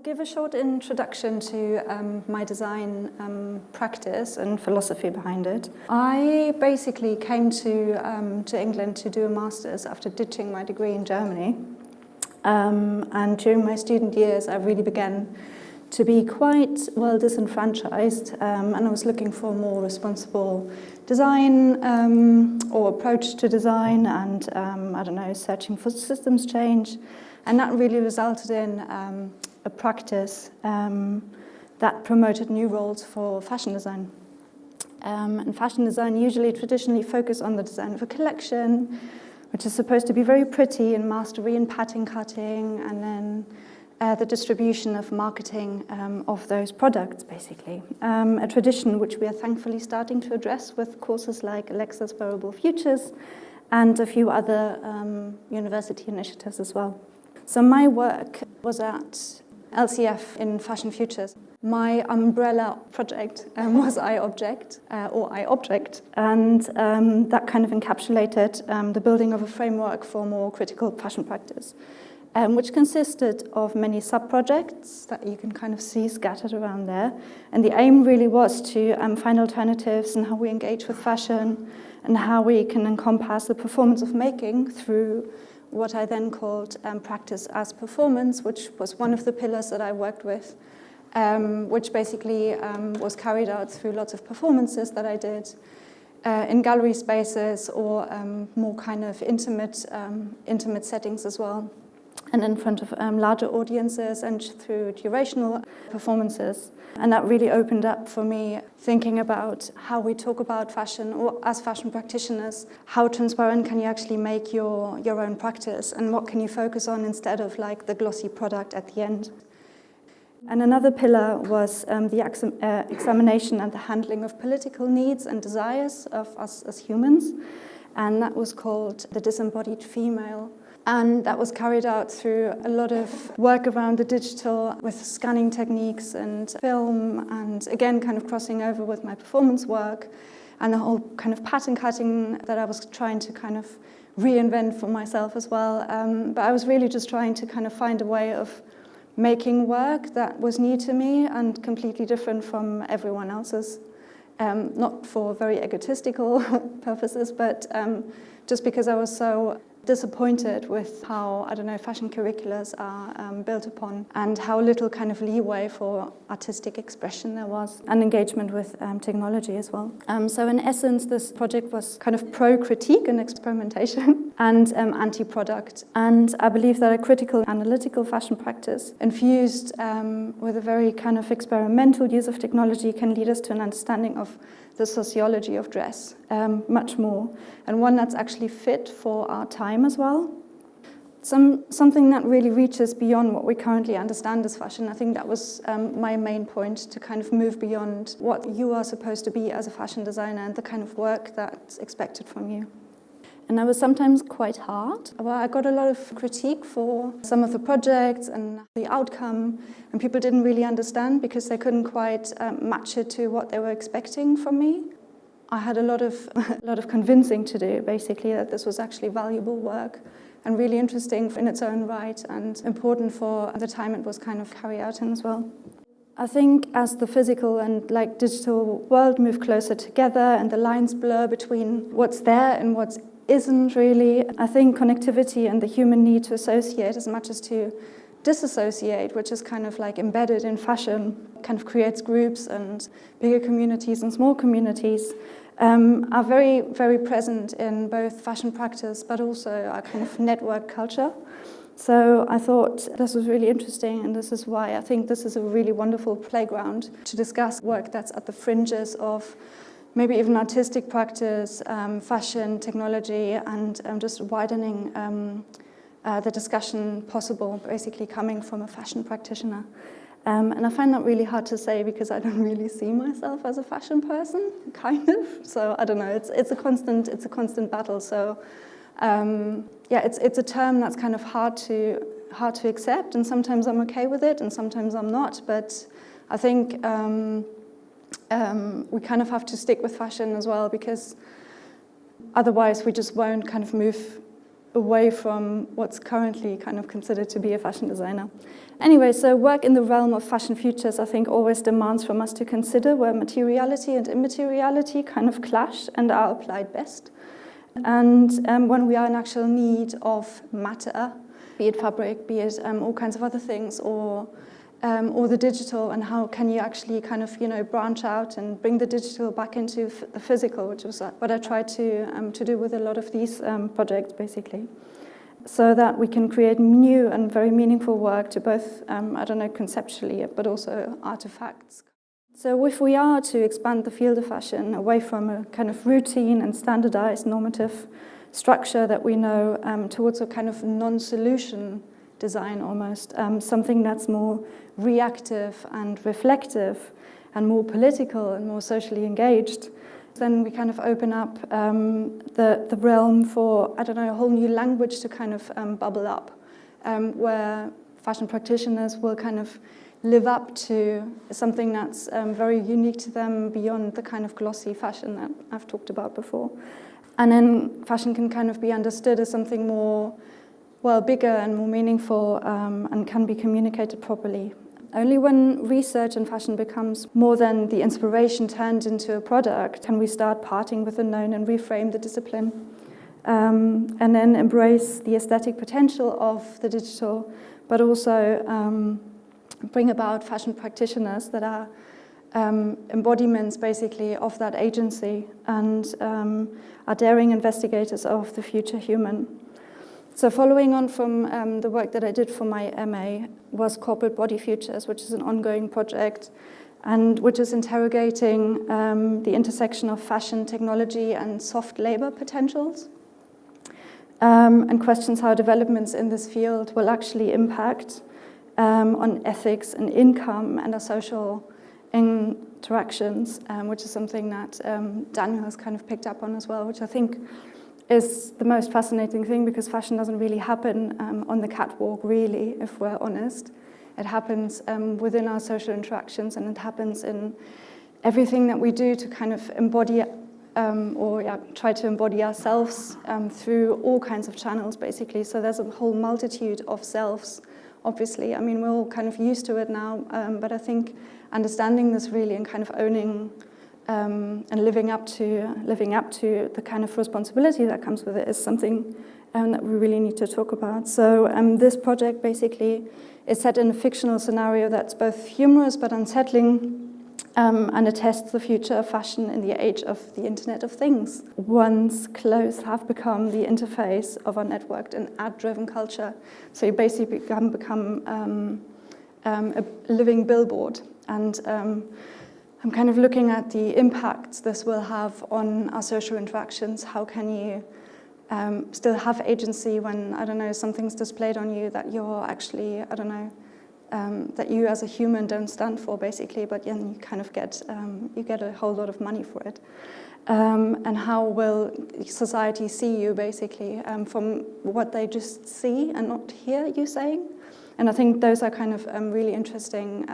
give a short introduction to my design practice and philosophy behind it. I basically came to England to do a master's after ditching my degree in Germany. And during my student years, I really began to be quite well disenfranchised, and I was looking for a more responsible design or approach to design, and I don't know, searching for systems change. And that really resulted in a practice that promoted new roles for fashion design. And fashion design usually traditionally focus on the design of a collection, which is supposed to be very pretty and mastery and pattern cutting, and then the distribution of marketing of those products, basically. A tradition which we are thankfully starting to address with courses like Alexa's Wearable Futures and a few other university initiatives as well. So my work was at LCF in Fashion Futures. My umbrella project was iObject, and that kind of encapsulated the building of a framework for more critical fashion practice, which consisted of many sub-projects that you can kind of see scattered around there. And the aim really was to find alternatives in how we engage with fashion and how we can encompass the performance of making through what I then called practice as performance, which was one of the pillars that I worked with, which basically was carried out through lots of performances that I did in gallery spaces or more kind of intimate settings as well, and in front of larger audiences and through durational performances. And that really opened up for me thinking about how we talk about fashion, or as fashion practitioners, how transparent can you actually make your own practice, and what can you focus on instead of like the glossy product at the end. And another pillar was the examination and the handling of political needs and desires of us as humans, and that was called the disembodied female. And that was carried out through a lot of work around the digital with scanning techniques and film, and again kind of crossing over with my performance work and the whole kind of pattern cutting that I was trying to kind of reinvent for myself as well. But I was really just trying to kind of find a way of making work that was new to me and completely different from everyone else's. Not for very egotistical purposes, but just because I was so disappointed with how, I don't know, fashion curriculums are built upon, and how little kind of leeway for artistic expression there was, and engagement with technology as well. So in essence, this project was kind of pro-critique and experimentation and anti-product. And I believe that a critical analytical fashion practice infused with a very kind of experimental use of technology can lead us to an understanding of the sociology of dress much more, and one that's actually fit for our time as well. Something that really reaches beyond what we currently understand as fashion. I think that was my main point, to kind of move beyond what you are supposed to be as a fashion designer and the kind of work that's expected from you. And that was sometimes quite hard. Well, I got a lot of critique for some of the projects and the outcome, and people didn't really understand because they couldn't quite match it to what they were expecting from me. I had a lot of convincing to do, basically, that this was actually valuable work and really interesting in its own right, and important for the time it was kind of carried out in as well. I think as the physical and like digital world move closer together and the lines blur between what's there and what's isn't really, I think connectivity and the human need to associate as much as to disassociate, which is kind of like embedded in fashion, kind of creates groups and bigger communities and small communities, are very, very present in both fashion practice but also our kind of network culture. So I thought this was really interesting, and this is why I think this is a really wonderful playground to discuss work that's at the fringes of maybe even artistic practice, fashion, technology, and just widening the discussion possible, basically coming from a fashion practitioner. And I find that really hard to say because I don't really see myself as a fashion person, kind of. So I don't know. It's a constant battle. So yeah, it's a term that's kind of hard to accept, and sometimes I'm okay with it, and sometimes I'm not. But I think we kind of have to stick with fashion as well, because otherwise we just won't kind of move away from what's currently kind of considered to be a fashion designer. Anyway, so work in the realm of fashion futures, I think, always demands from us to consider where materiality and immateriality kind of clash and are applied best. And when we are in actual need of matter, be it fabric, be it all kinds of other things, or the digital, and how can you actually kind of, branch out and bring the digital back into the physical, which was what I tried to do with a lot of these projects, basically, so that we can create new and very meaningful work to both, conceptually, but also artifacts. So if we are to expand the field of fashion away from a kind of routine and standardized normative structure that we know towards a kind of non-solution design almost, something that's more reactive and reflective and more political and more socially engaged, then we kind of open up the realm for, a whole new language to kind of bubble up, where fashion practitioners will kind of live up to something that's very unique to them beyond the kind of glossy fashion that I've talked about before. And then fashion can kind of be understood as something more, bigger and more meaningful, and can be communicated properly. Only when research in fashion becomes more than the inspiration turned into a product can we start parting with the known and reframe the discipline, and then embrace the aesthetic potential of the digital, but also bring about fashion practitioners that are embodiments, basically, of that agency and are daring investigators of the future human. So following on from the work that I did for my MA was Corporate Body Futures, which is an ongoing project and which is interrogating the intersection of fashion, technology and soft labor potentials, and questions how developments in this field will actually impact on ethics and income and our social interactions, which is something that Daniel has kind of picked up on as well, which I think is the most fascinating thing, because fashion doesn't really happen on the catwalk, really, if we're honest. It happens within our social interactions, and it happens in everything that we do to kind of embody try to embody ourselves through all kinds of channels, basically. So there's a whole multitude of selves, obviously. I mean, we're all kind of used to it now, but I think understanding this really and kind of owning and living up to the kind of responsibility that comes with it is something that we really need to talk about. So this project basically is set in a fictional scenario that's both humorous but unsettling, and attests the future of fashion in the age of the Internet of Things. Once clothes have become the interface of our networked and ad-driven culture, so you basically become a living billboard. And I'm kind of looking at the impacts this will have on our social interactions. How can you still have agency when, something's displayed on you that you're actually, that you as a human don't stand for, basically, but then you kind of get a whole lot of money for it. And how will society see you, basically, from what they just see and not hear you saying? And I think those are kind of really interesting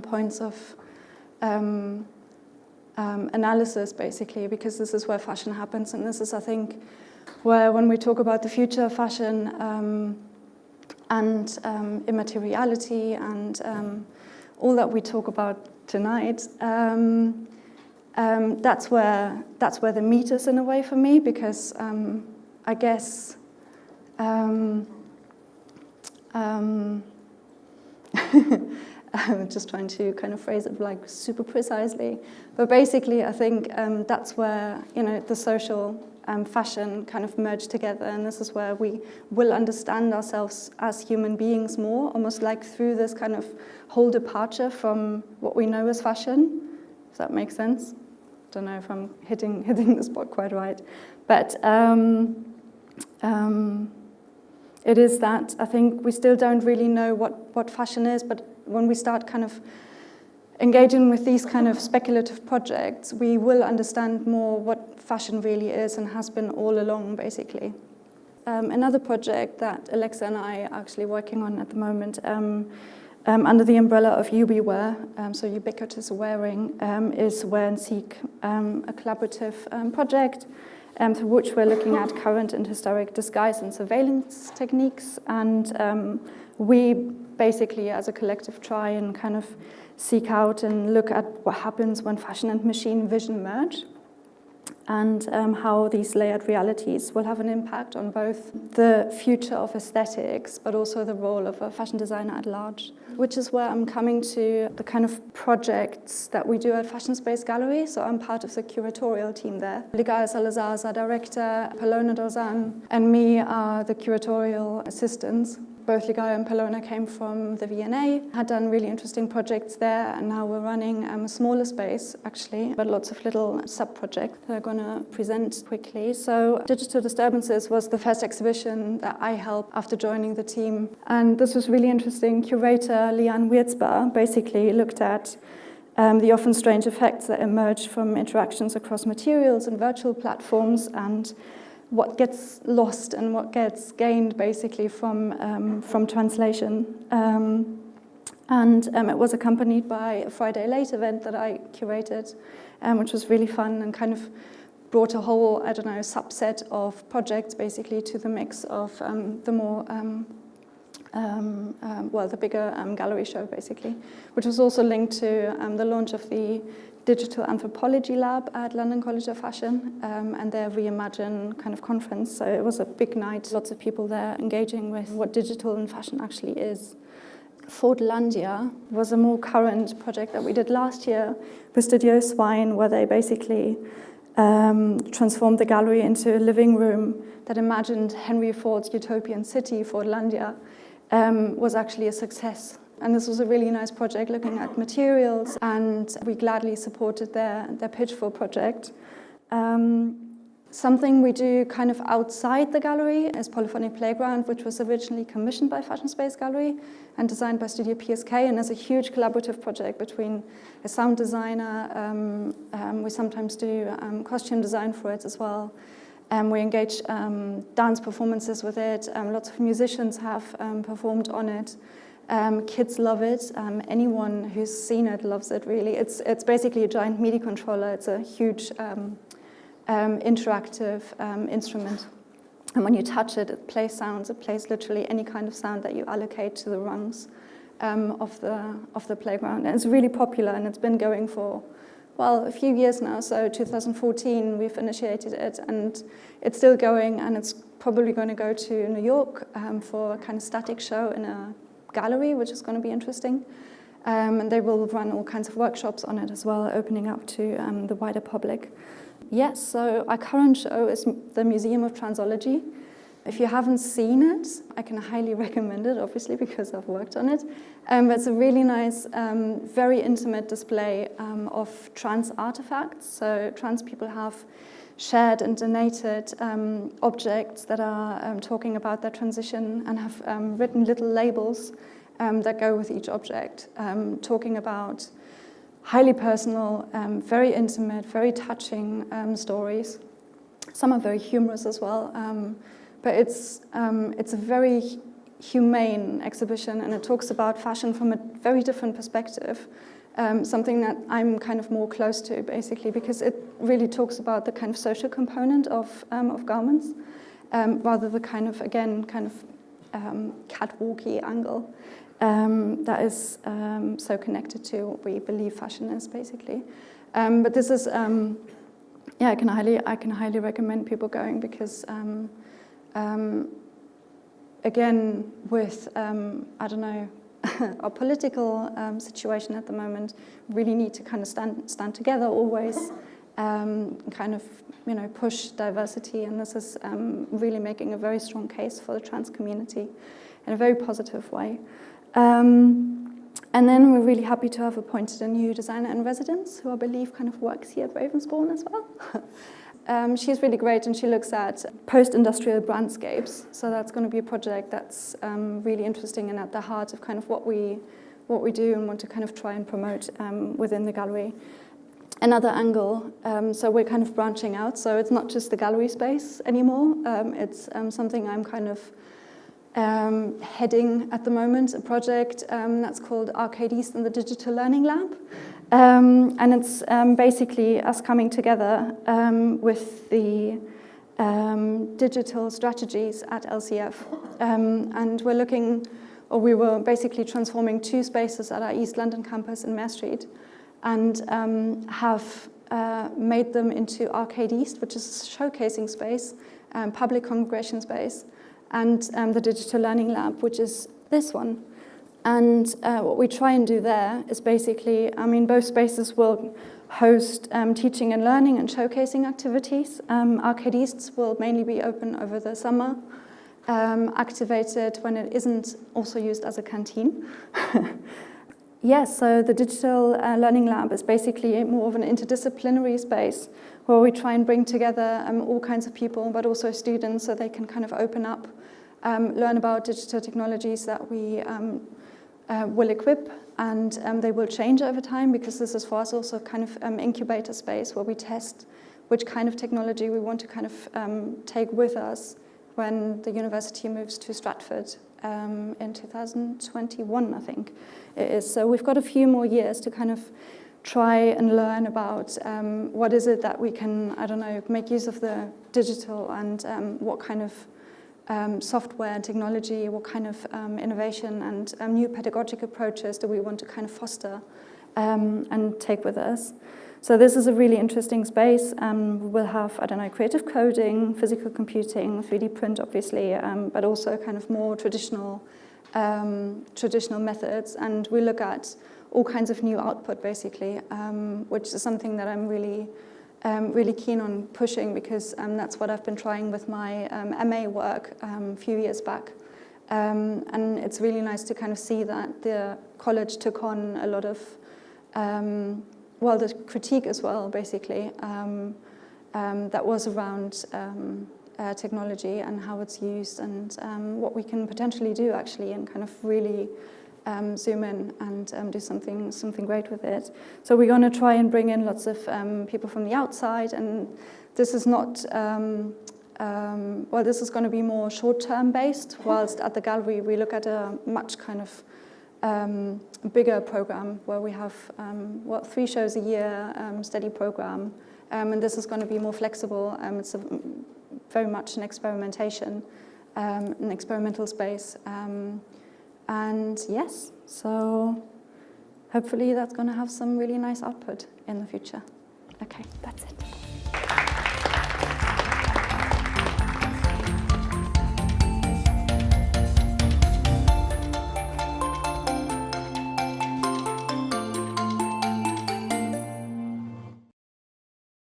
points of analysis, basically, because this is where fashion happens, and this is, I think, where when we talk about the future of fashion and immateriality and all that we talk about tonight, that's where the meat is, in a way, for me, because I guess I'm just trying to kind of phrase it like super precisely, but basically I think that's where the social fashion kind of merge together, and this is where we will understand ourselves as human beings more, almost like through this kind of whole departure from what we know as fashion. If that makes sense. Don't know if I'm hitting the spot quite right, but it is that I think we still don't really know what fashion is, but when we start kind of engaging with these kind of speculative projects, we will understand more what fashion really is and has been all along, basically. Another project that Alexa and I are actually working on at the moment, under the umbrella of UbiWear, so ubiquitous wearing, is Wear and Seek, a collaborative project through which we're looking at current and historic disguise and surveillance techniques. And we basically, as a collective, try and kind of seek out and look at what happens when fashion and machine vision merge, and how these layered realities will have an impact on both the future of aesthetics, but also the role of a fashion designer at large. Which is where I'm coming to the kind of projects that we do at Fashion Space Gallery. So I'm part of the curatorial team there. Ligaya Salazar is our director, Palona Dozan and me are the curatorial assistants. Both Ligaya and Palona came from the V&A, had done really interesting projects there, and now we're running a smaller space, actually, but lots of little sub-projects that I'm going to present quickly. So Digital Disturbances was the first exhibition that I helped after joining the team. And this was really interesting. Curator Liane Wiertzbach basically looked at the often strange effects that emerge from interactions across materials and virtual platforms, and what gets lost and what gets gained basically from translation. And it was accompanied by a Friday Late event that I curated, which was really fun and kind of brought a whole, I don't know, subset of projects basically to the mix of the more, the bigger gallery show basically, which was also linked to the launch of the Digital Anthropology Lab at London College of Fashion and their Reimagine kind of conference. So it was a big night, lots of people there engaging with what digital and fashion actually is. Fordlandia was a more current project that we did last year with Studio Swine, where they basically transformed the gallery into a living room that imagined Henry Ford's utopian city. Fordlandia was actually a success. And this was a really nice project looking at materials, and we gladly supported their pitch for project. Something we do kind of outside the gallery is Polyphonic Playground, which was originally commissioned by Fashion Space Gallery and designed by Studio PSK, and is a huge collaborative project between a sound designer, we sometimes do costume design for it as well. We engage dance performances with it, lots of musicians have performed on it. Kids love it. Anyone who's seen it loves it, really. It's basically a giant MIDI controller. It's a huge interactive instrument. And when you touch it, it plays sounds. It plays literally any kind of sound that you allocate to the rungs of the playground. And it's really popular, and it's been going for, well, a few years now. So 2014, we've initiated it, and it's still going, and it's probably going to go to New York for a kind of static show in a gallery, which is going to be interesting. And they will run all kinds of workshops on it as well, opening up to the wider public. Yes, so our current show is the Museum of Transology. If you haven't seen it, I can highly recommend it, obviously, because I've worked on it. But it's a really nice, very intimate display of trans artifacts. So trans people have shared and donated objects that are talking about their transition, and have written little labels that go with each object, talking about highly personal, very intimate, very touching stories. Some are very humorous as well, but it's a very humane exhibition, and it talks about fashion from a very different perspective. Something that I'm kind of more close to, basically, because it really talks about the kind of social component of garments, rather the kind of, again, kind of catwalky angle that is so connected to what we believe fashion is, basically. But this is, I can highly recommend people going, because again, with I don't know, our political situation at the moment, really need to kind of stand together always, kind of, push diversity, and this is really making a very strong case for the trans community in a very positive way. And then we're really happy to have appointed a new designer in residence, who I believe kind of works here at Ravensbourne as well. She's really great, and she looks at post-industrial brandscapes. So that's going to be a project that's really interesting and at the heart of kind of what we do and want to kind of try and promote within the gallery. Another angle, so we're kind of branching out. So it's not just the gallery space anymore. It's something I'm kind of heading at the moment, a project that's called Arcade East and the Digital Learning Lab. And it's basically us coming together with the digital strategies at LCF. And we're looking, or we were basically transforming 2 spaces at our East London campus in Mare Street, and have made them into Arcade East, which is a showcasing space, public congregation space, and the Digital Learning Lab, which is this one. And what we try and do there is basically, both spaces will host teaching and learning and showcasing activities. Arcade East will mainly be open over the summer, activated when it isn't also used as a canteen. Yes, so the Digital Learning Lab is basically more of an interdisciplinary space where we try and bring together all kinds of people, but also students, so they can kind of open up, learn about digital technologies that we will equip, and they will change over time, because this is for us also kind of incubator space where we test which kind of technology we want to kind of take with us when the university moves to Stratford in 2021, I think it is. So we've got a few more years to kind of try and learn about what is it that we can, make use of the digital, and what kind of software and technology, what kind of innovation and new pedagogic approaches do we want to kind of foster and take with us. So this is a really interesting space. We'll have, creative coding, physical computing, 3D print, obviously, but also kind of more traditional methods. And we look at all kinds of new output, basically, which is something that I'm really keen on pushing, because that's what I've been trying with my MA work a few years back. And it's really nice to kind of see that the college took on a lot of, the critique as well, basically, that was around technology and how it's used, and what we can potentially do, actually, and kind of really zoom in and do something great with it. So we're going to try and bring in lots of people from the outside, and this is not, this is going to be more short-term based, whilst at the gallery we look at a much kind of bigger program where we have 3 shows a year, steady program, and this is going to be more flexible. It's very much an experimentation, an experimental space. And yes, so hopefully that's going to have some really nice output in the future. Okay, that's it.